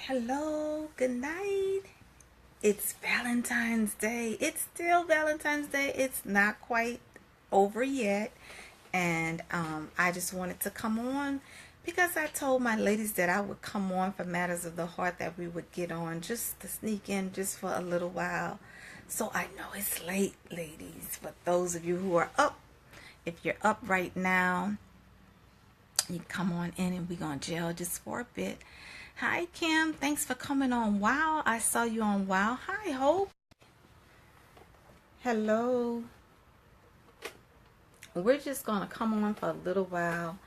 Hello, good night. It's Valentine's Day. It's still Valentine's Day. It's not quite over yet. And I just wanted to come on because I told my ladies that I would come on for Matters of the Heart, that we would get on just to sneak in just for a little while. So I know it's late, ladies. But those of you who are up, if you're up right now, you come on in and we're going to gel just for a bit. Hi, Kim. Thanks for coming on. Wow, I saw you on Wow. Hi, Hope. Hello. We're just going to come on for a little while,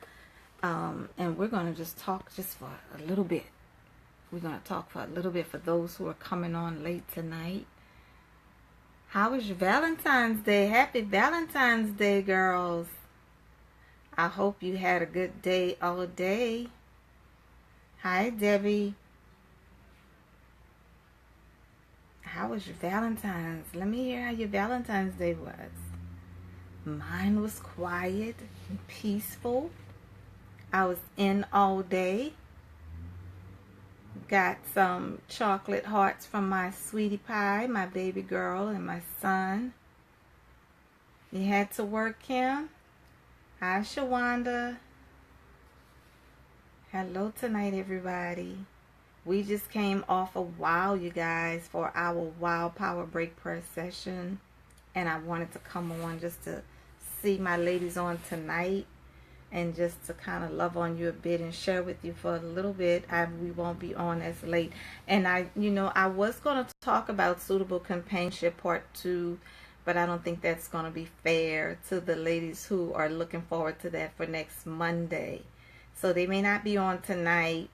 and we're going to just talk just for a little bit. We're going to talk for a little bit for those who are coming on late tonight. How was your Valentine's Day? Happy Valentine's Day, girls. I hope you had a good day all day. Hi, Debbie. How was your Valentine's? Let me hear how your Valentine's Day was. Mine was quiet and peaceful. I was in all day. Got some chocolate hearts from my sweetie pie, my baby girl, and my son. You had to work, Kim? Hi, Shawanda. Hello tonight, everybody. We just came off a Wow, you guys, for our Wow Power Break prayer session. And I wanted to come on just to see my ladies on tonight and just to kind of love on you a bit and share with you for a little bit. We won't be on as late. And I was going to talk about suitable companionship part 2, but I don't think that's going to be fair to the ladies who are looking forward to that for next Monday. So they may not be on tonight.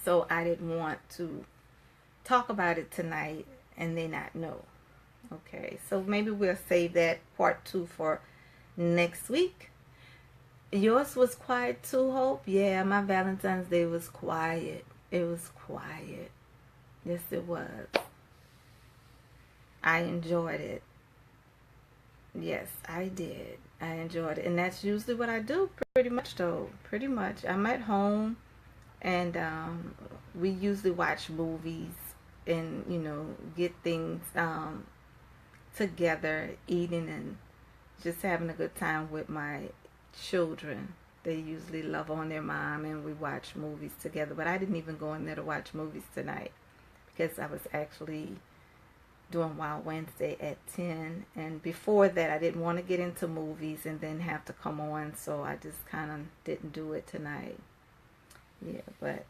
So I didn't want to talk about it tonight and they not know. Okay, so maybe we'll save that part 2 for next week. Yours was quiet too, Hope? Yeah, my Valentine's Day was quiet. It was quiet. Yes, it was. I enjoyed it. Yes, I did. I enjoyed it. And that's usually what I do, pretty much, though. Pretty much. I'm at home, and we usually watch movies and, get things together, eating and just having a good time with my children. They usually love on their mom, and we watch movies together. But I didn't even go in there to watch movies tonight because I was actually doing Wild Wednesday at 10, and before that I didn't want to get into movies and then have to come on, so I just kind of didn't do it tonight. Yeah, but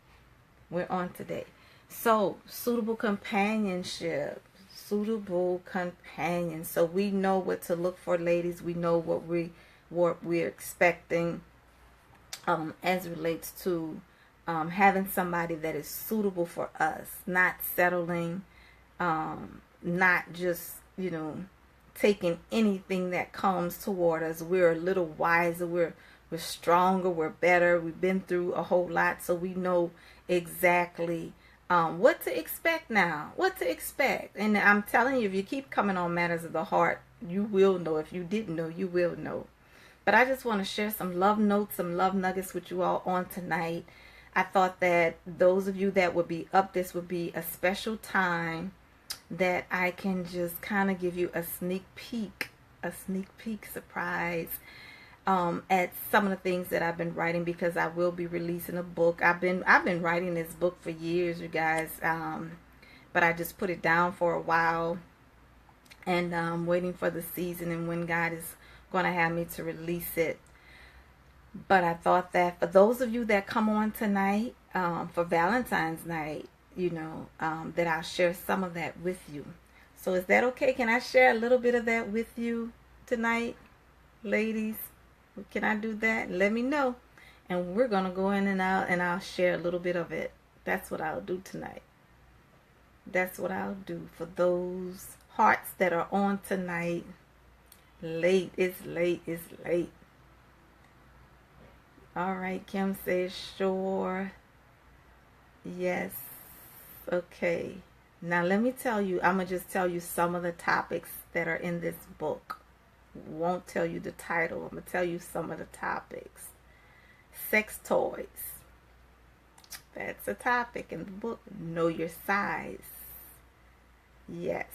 we're on today. So, suitable companionship. Suitable companion. So we know what to look for, ladies. We know what we're expecting as it relates to having somebody that is suitable for us, not settling, not just, taking anything that comes toward us. We're a little wiser, we're stronger, we're better, we've been through a whole lot, so we know exactly what to expect now, what to expect. And I'm telling you, if you keep coming on Matters of the Heart, you will know. If you didn't know, you will know. But I just want to share some love notes, some love nuggets with you all on tonight. I thought that those of you that would be up, this would be a special time that I can just kind of give you a sneak peek surprise at some of the things that I've been writing, because I will be releasing a book. I've been writing this book for years, you guys, but I just put it down for a while, and I'm waiting for the season and when God is going to have me to release it. But I thought that for those of you that come on tonight for Valentine's night, that I'll share some of that with you. So is that okay? Can I share a little bit of that with you tonight, ladies? Can I do that? Let me know. And we're going to go in and out, and I'll share a little bit of it. That's what I'll do tonight. That's what I'll do for those hearts that are on tonight. Late. It's late. It's late. All right. Kim says sure. Yes. Okay. Now let me tell you, I'm going to just tell you some of the topics that are in this book. Won't tell you the title. I'm going to tell you some of the topics. Sex toys. That's a topic in the book. Know your size. Yes.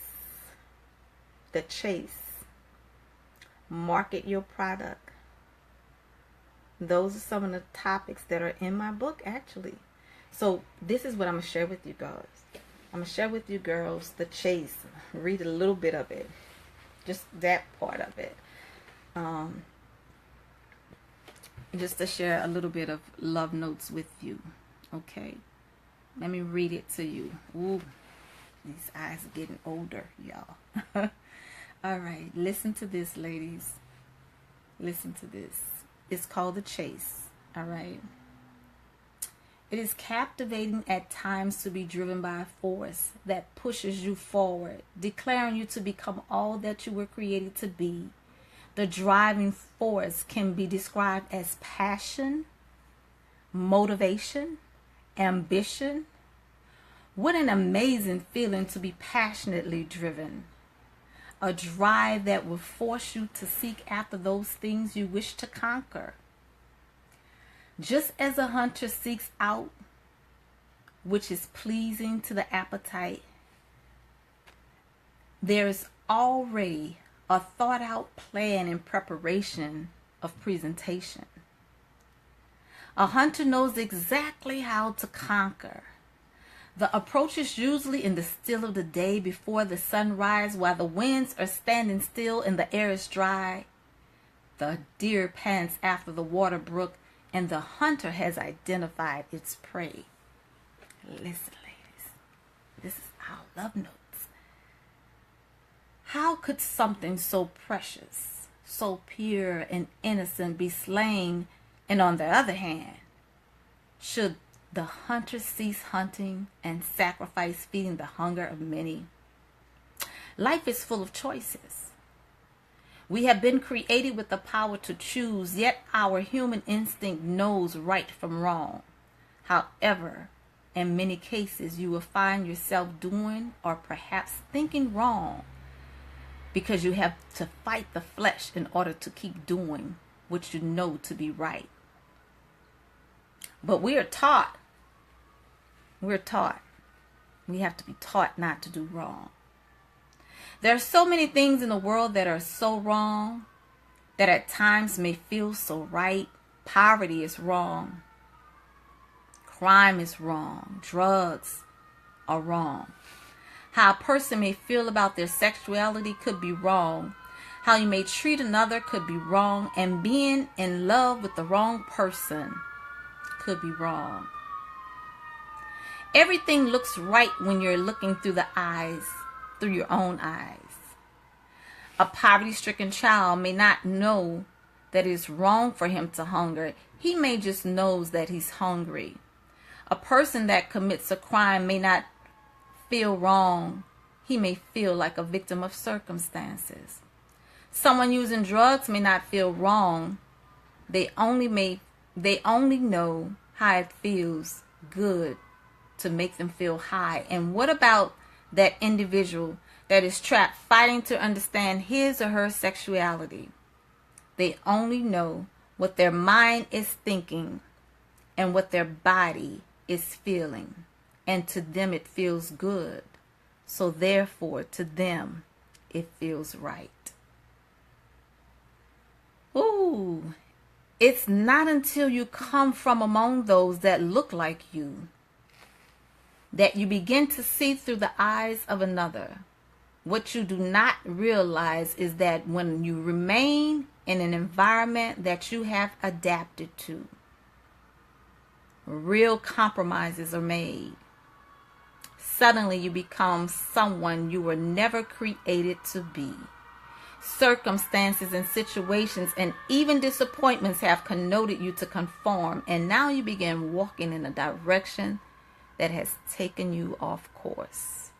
The chase. Market your product. Those are some of the topics that are in my book, actually. So this is what I'm going to share with you guys. I'm going to share with you girls the chase. Read a little bit of it. Just that part of it. Just to share a little bit of love notes with you. Okay. Let me read it to you. Ooh, these eyes are getting older, y'all. All right. Listen to this, ladies. Listen to this. It's called The Chase. All right. It is captivating at times to be driven by a force that pushes you forward, declaring you to become all that you were created to be. The driving force can be described as passion, motivation, ambition. What an amazing feeling to be passionately driven. A drive that will force you to seek after those things you wish to conquer. Just as a hunter seeks out which is pleasing to the appetite, there is already a thought out plan in preparation of presentation. A hunter knows exactly how to conquer. The approach is usually in the still of the day before the sunrise, while the winds are standing still and the air is dry. The deer pants after the water brook, and the hunter has identified its prey. Listen, ladies, this is our love notes. How could something so precious, so pure and innocent be slain, and on the other hand, should the hunter cease hunting and sacrifice feeding the hunger of many? Life is full of choices. We have been created with the power to choose, yet our human instinct knows right from wrong. However, in many cases, you will find yourself doing or perhaps thinking wrong because you have to fight the flesh in order to keep doing what you know to be right. But we have to be taught not to do wrong. There are so many things in the world that are so wrong that at times may feel so right. Poverty is wrong. Crime is wrong. Drugs are wrong. How a person may feel about their sexuality could be wrong. How you may treat another could be wrong. And being in love with the wrong person could be wrong. Everything looks right when you're looking through your own eyes. A poverty-stricken child may not know that it's wrong for him to hunger. He may just knows that he's hungry. A person that commits a crime may not feel wrong. He may feel like a victim of circumstances. Someone using drugs may not feel wrong. They only know how it feels good to make them feel high. And what about that individual that is trapped fighting to understand his or her sexuality? They only know what their mind is thinking and what their body is feeling. And to them it feels good. So therefore to them it feels right. Ooh, it's not until you come from among those that look like you that you begin to see through the eyes of another. What you do not realize is that when you remain in an environment that you have adapted to, real compromises are made. Suddenly you become someone you were never created to be. Circumstances and situations and even disappointments have connoted you to conform, and now you begin walking in a direction that has taken you off course.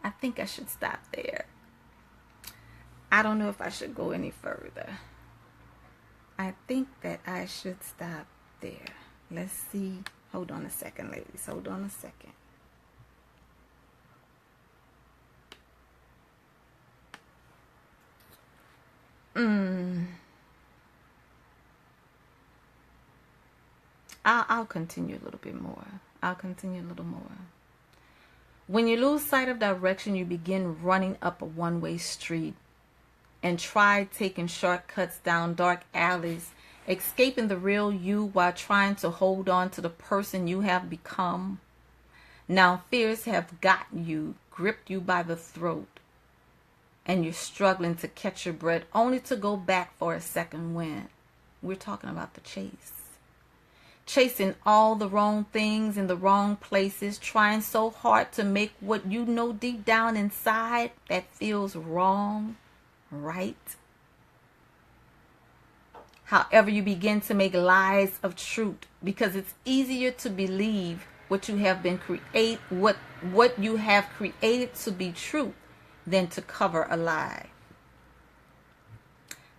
I think I should stop there. I don't know if I should go any further. I think that I should stop there. Let's see. Hold on a second, ladies. Hold on a second. I'll continue a little bit more. When you lose sight of direction, you begin running up a one-way street and try taking shortcuts down dark alleys, escaping the real you while trying to hold on to the person you have become. Now fears have gotten you, gripped you by the throat, and you're struggling to catch your breath only to go back for a second wind. We're talking about the chase. Chasing all the wrong things in the wrong places, trying so hard to make what you know deep down inside that feels wrong, right? However, you begin to make lies of truth because it's easier to believe what you have created to be truth than to cover a lie.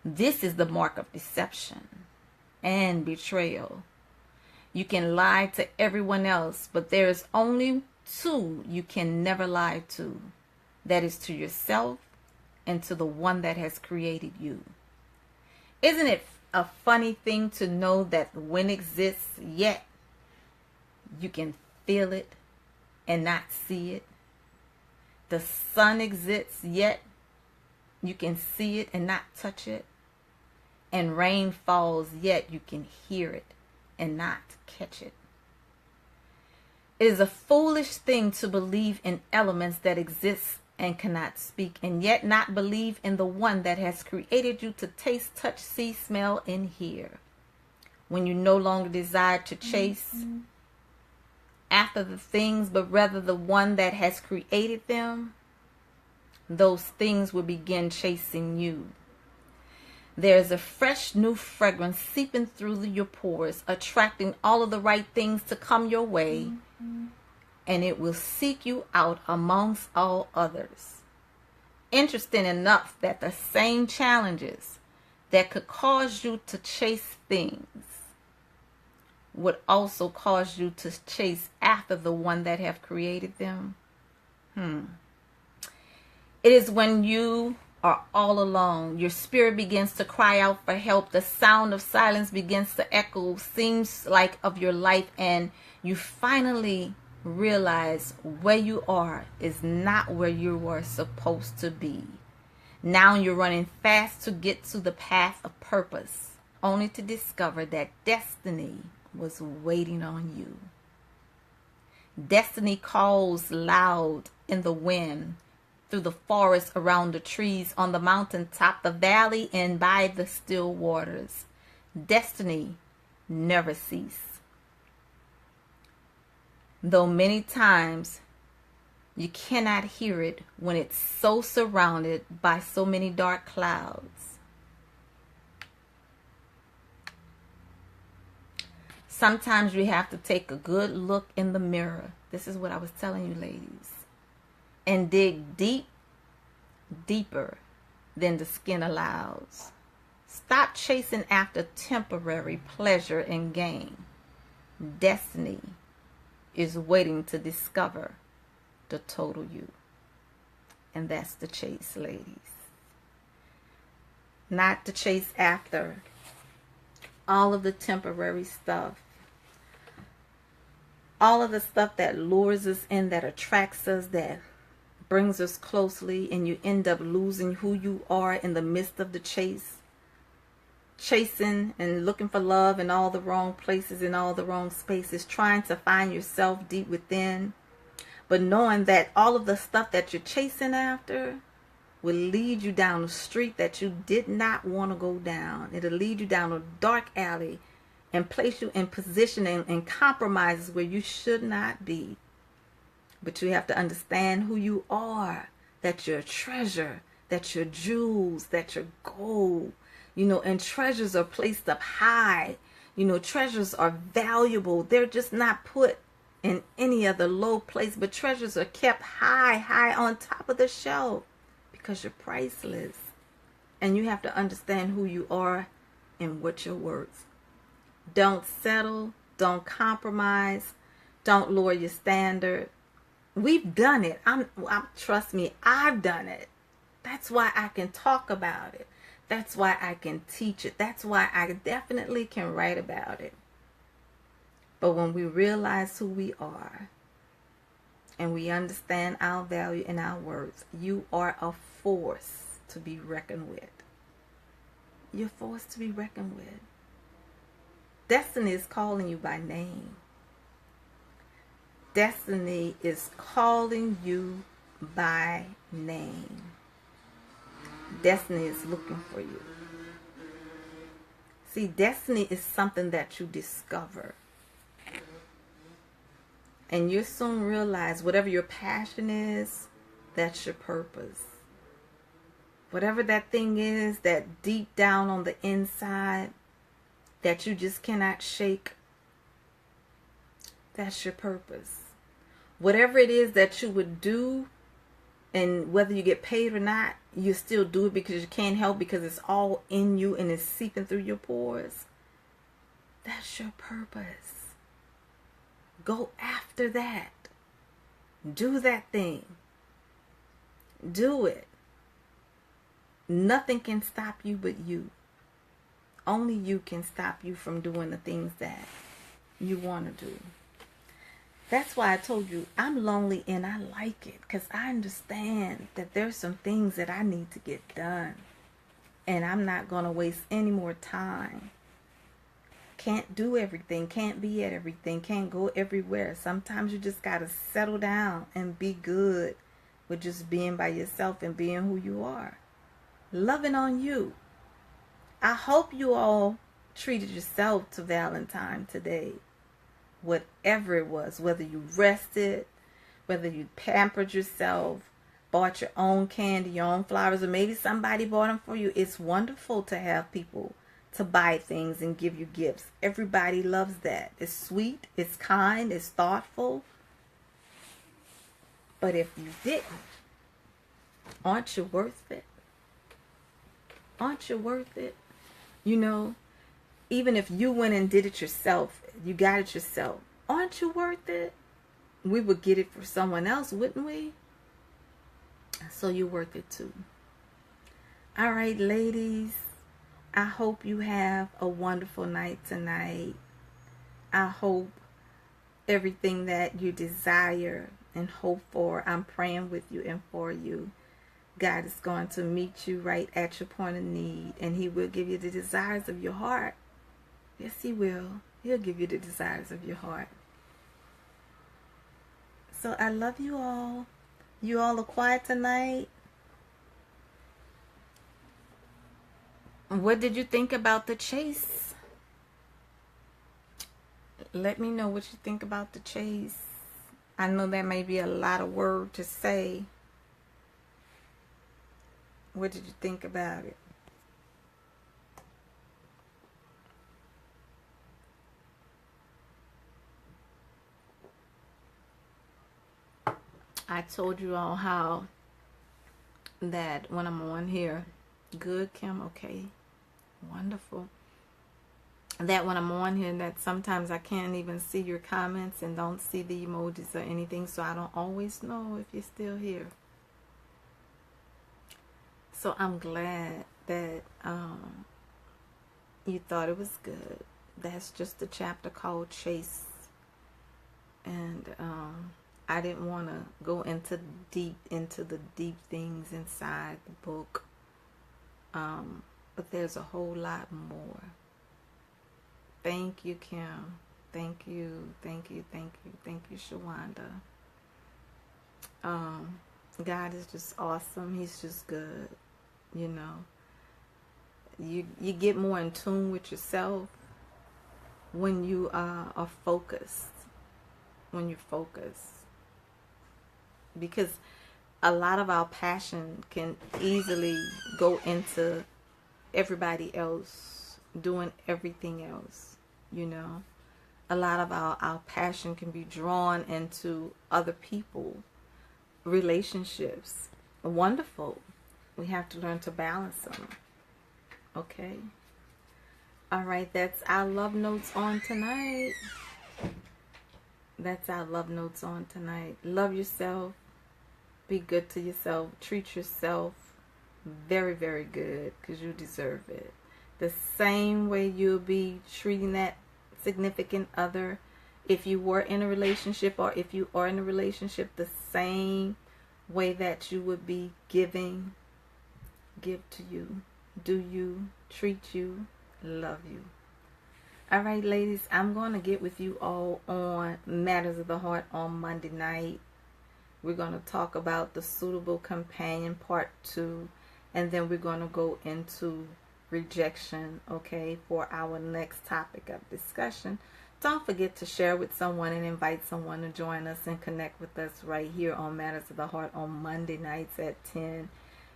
This is the mark of deception and betrayal. You can lie to everyone else, but there is only two you can never lie to. That is to yourself and to the one that has created you. Isn't it a funny thing to know that the wind exists, yet you can feel it and not see it? The sun exists, yet you can see it and not touch it. And rain falls, yet you can hear it and not catch it. It is a foolish thing to believe in elements that exist and cannot speak, and yet not believe in the one that has created you to taste, touch, see, smell, and hear. When you no longer desire to chase after the things, but rather the one that has created them, those things will begin chasing you. There's a fresh new fragrance seeping through your pores, attracting all of the right things to come your way, and it will seek you out amongst all others. Interesting enough that the same challenges that could cause you to chase things would also cause you to chase after the one that have created them. It is when you are all alone, your spirit begins to cry out for help. The sound of silence begins to echo, seems like of your life, and you finally realize where you are is not where you were supposed to be. Now you're running fast to get to the path of purpose, only to discover that destiny was waiting on you. Destiny calls loud in the wind, through the forest, around the trees, on the mountaintop, the valley, and by the still waters. Destiny never ceases. Though many times you cannot hear it when it's so surrounded by so many dark clouds. Sometimes you have to take a good look in the mirror. This is what I was telling you, ladies. And dig deeper than the skin allows. Stop chasing after temporary pleasure and gain. Destiny is waiting to discover the total you. And that's the chase, ladies. Not to chase after all of the temporary stuff. All of the stuff that lures us in, that attracts us, that brings us closely, and you end up losing who you are in the midst of the chase. Chasing and looking for love in all the wrong places, in all the wrong spaces, trying to find yourself deep within, but knowing that all of the stuff that you're chasing after will lead you down a street that you did not want to go down. It'll lead you down a dark alley and place you in position and compromises where you should not be. But you have to understand who you are, that you're a treasure, that you're jewels, that you're gold, and treasures are placed up high. Treasures are valuable. They're just not put in any other low place, but treasures are kept high on top of the shelf because you're priceless. And you have to understand who you are and what you're worth. Don't settle. Don't compromise. Don't lower your standard. We've done it. Trust me, I've done it. That's why I can talk about it. That's why I can teach it. That's why I definitely can write about it. But when we realize who we are and we understand our value and our worth, you are a force to be reckoned with. You're a force to be reckoned with. Destiny is calling you by name. Destiny is calling you by name. Destiny is looking for you. See, destiny is something that you discover. And you soon realize whatever your passion is, that's your purpose. Whatever that thing is that deep down on the inside that you just cannot shake, that's your purpose. Whatever it is that you would do, and whether you get paid or not, you still do it because you can't help, because it's all in you and it's seeping through your pores. That's your purpose. Go after that. Do that thing. Do it. Nothing can stop you but you. Only you can stop you from doing the things that you want to do. That's why I told you I'm lonely and I like it, because I understand that there's some things that I need to get done. And I'm not going to waste any more time. Can't do everything, can't be at everything, can't go everywhere. Sometimes you just got to settle down and be good with just being by yourself and being who you are. Loving on you. I hope you all treated yourself to Valentine today. Whatever it was, whether you rested, whether you pampered yourself, bought your own candy, your own flowers, or maybe somebody bought them for you. It's wonderful to have people to buy things and give you gifts. Everybody loves that. It's sweet, it's kind, it's thoughtful. But if you didn't, aren't you worth it? Aren't you worth it? You know, even if you went and did it yourself, you got it yourself, aren't you worth it? We would get it for someone else, wouldn't we? So you're worth it too. All right, ladies, I hope you have a wonderful night tonight. I hope everything that you desire and hope for, I'm praying with you and for you. God is going to meet you right at your point of need, and He will give you the desires of your heart. Yes, He will. He'll give you the desires of your heart. So I love you all. You all are quiet tonight. What did you think about the chase? Let me know what you think about the chase. I know that may be a lot of words to say. What did you think about it? I told you all how that when I'm on here, good, Kim, okay, wonderful. That when I'm on here, that sometimes I can't even see your comments and don't see the emojis or anything, so I don't always know if you're still here. So I'm glad that you thought it was good. That's just a chapter called Chase. And I didn't want to go into the deep things inside the book. But there's a whole lot more. Thank you, Kim. Thank you, thank you, thank you, thank you, Shawanda. God is just awesome. He's just good. You know, you get more in tune with yourself when you are focused. When you're focused, because a lot of our passion can easily go into everybody else doing everything else. You know, a lot of our passion can be drawn into other people, relationships. Wonderful. We have to learn to balance them. Okay. All right. That's our love notes on tonight. That's our love notes on tonight. Love yourself. Be good to yourself. Treat yourself very, very good, because you deserve it. The same way you'll be treating that significant other, if you were in a relationship, or if you are in a relationship, the same way that you would be giving, give to you, do you, treat you, love you. All right, ladies, I'm going to get with you all on Matters of the Heart on Monday night. We're going to talk about the suitable companion part 2, and then we're going to go into rejection, okay, for our next topic of discussion. Don't forget to share with someone and invite someone to join us and connect with us right here on Matters of the Heart on Monday nights at 10.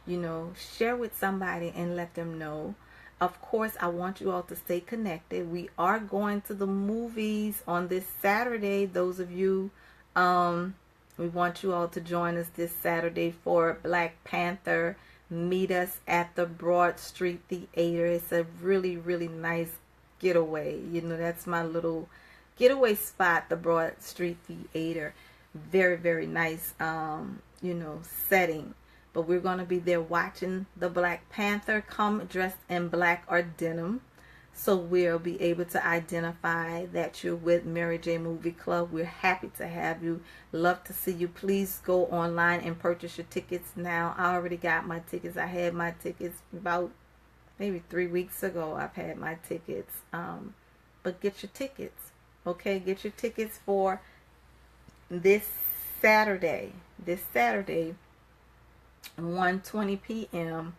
You know, share with somebody and let them know. Of course, I want you all to stay connected. We are going to the movies on this Saturday. Those of you, we want you all to join us this Saturday for Black Panther. Meet us at the Broad Street Theater. It's a really, really nice getaway. You know, that's my little getaway spot, the Broad Street Theater. Very, very nice, you know, setting. But we're going to be there watching the Black Panther. Come dressed in black or denim, so we'll be able to identify that you're with Mary Jae Movie Club. We're happy to have you. Love to see you. Please go online and purchase your tickets now. I already got my tickets. I had my tickets about maybe 3 weeks ago. I've had my tickets. But get your tickets. Okay, get your tickets for this Saturday. 1:20 p.m.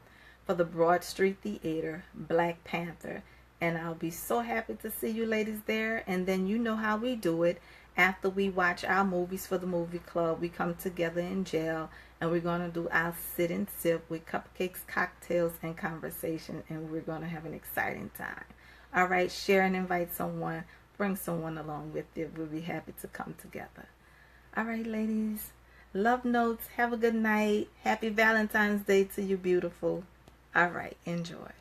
for the Broad Street Theater, Black Panther. And I'll be so happy to see you ladies there. And then you know how we do it. After we watch our movies for the movie club, we come together in jail and we're going to do our sit and sip with cupcakes, cocktails, and conversation. And we're going to have an exciting time. All right, share and invite someone. Bring someone along with you. We'll be happy to come together. All right, ladies. Love notes. Have a good night. Happy Valentine's Day to you, beautiful. All right. Enjoy.